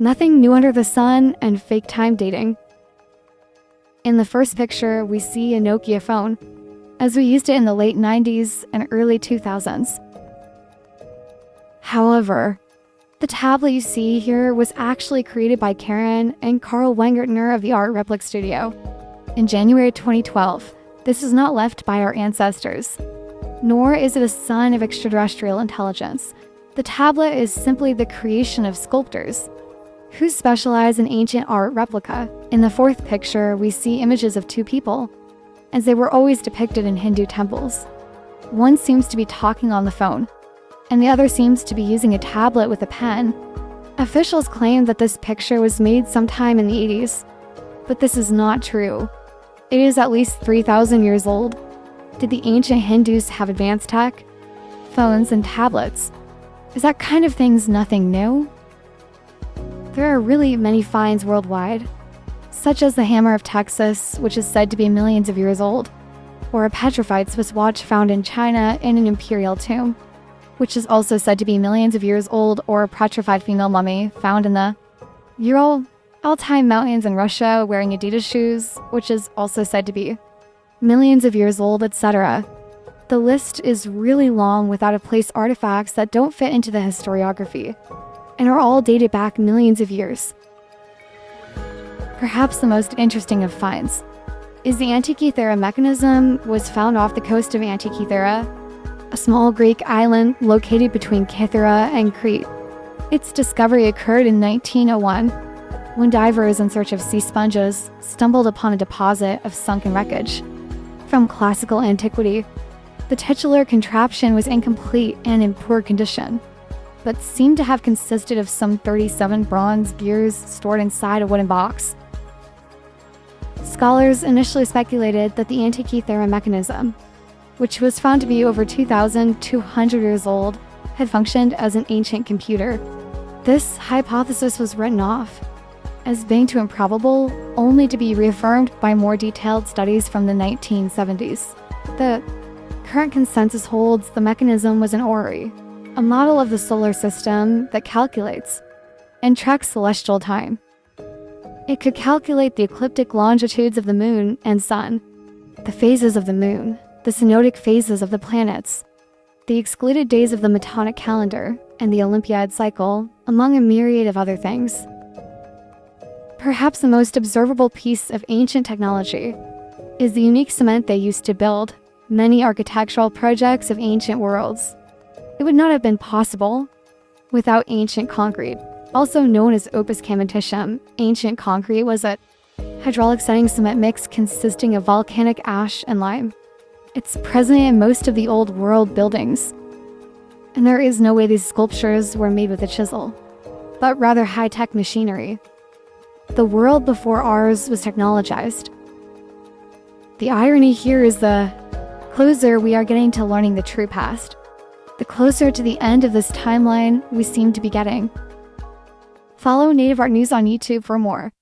Nothing new under the sun and fake time dating. In the first picture, we see a Nokia phone, as we used it in the late 90s and early 2000s. However, the tablet you see here was actually created by Karen and Carl Weingartner of the Art Replic Studio in January 2012. This is not left by our ancestors, nor is it a sign of extraterrestrial intelligence. The tablet is simply the creation of sculptors who specialize in ancient art replica. In the fourth picture, we see images of two people, as they were always depicted in Hindu temples. One seems to be talking on the phone, and the other seems to be using a tablet with a pen. Officials claim that this picture was made sometime in the 80s, but this is not true. It is at least 3,000 years old. Did the ancient Hindus have advanced tech, phones, and tablets? Is that kind of thing's nothing new? There are really many finds worldwide, such as the Hammer of Texas, which is said to be millions of years old, or a petrified Swiss watch found in China in an imperial tomb, which is also said to be millions of years old, or a petrified female mummy found in the Ural Altai Mountains in Russia wearing Adidas shoes, which is also said to be millions of years old, etc. The list is really long with out-of-place artifacts that don't fit into the historiography, and are all dated back millions of years. Perhaps the most interesting of finds is the Antikythera mechanism was found off the coast of Antikythera, a small Greek island located between Kythera and Crete. Its discovery occurred in 1901 when divers in search of sea sponges stumbled upon a deposit of sunken wreckage from classical antiquity. The titular contraption was incomplete and in poor condition, but seemed to have consisted of some 37 bronze gears stored inside a wooden box. Scholars initially speculated that the Antikythera mechanism, which was found to be over 2,200 years old, had functioned as an ancient computer. This hypothesis was written off as being too improbable, only to be reaffirmed by more detailed studies from the 1970s. The current consensus holds the mechanism was an orrery, a model of the solar system that calculates and tracks celestial time. It could calculate the ecliptic longitudes of the moon and sun, the phases of the moon, the synodic phases of the planets, the excluded days of the Metonic calendar, and the Olympiad cycle, among a myriad of other things. Perhaps the most observable piece of ancient technology is the unique cement they used to build many architectural projects of ancient worlds. It would not have been possible without ancient concrete. Also known as opus caementitium, ancient concrete was a hydraulic setting cement mix consisting of volcanic ash and lime. It's present in most of the old world buildings, and there is no way these sculptures were made with a chisel, but rather high-tech machinery. The world before ours was technologized. The irony here is the closer we are getting to learning the true past, the closer to the end of this timeline we seem to be getting. Follow Native Art News on YouTube for more.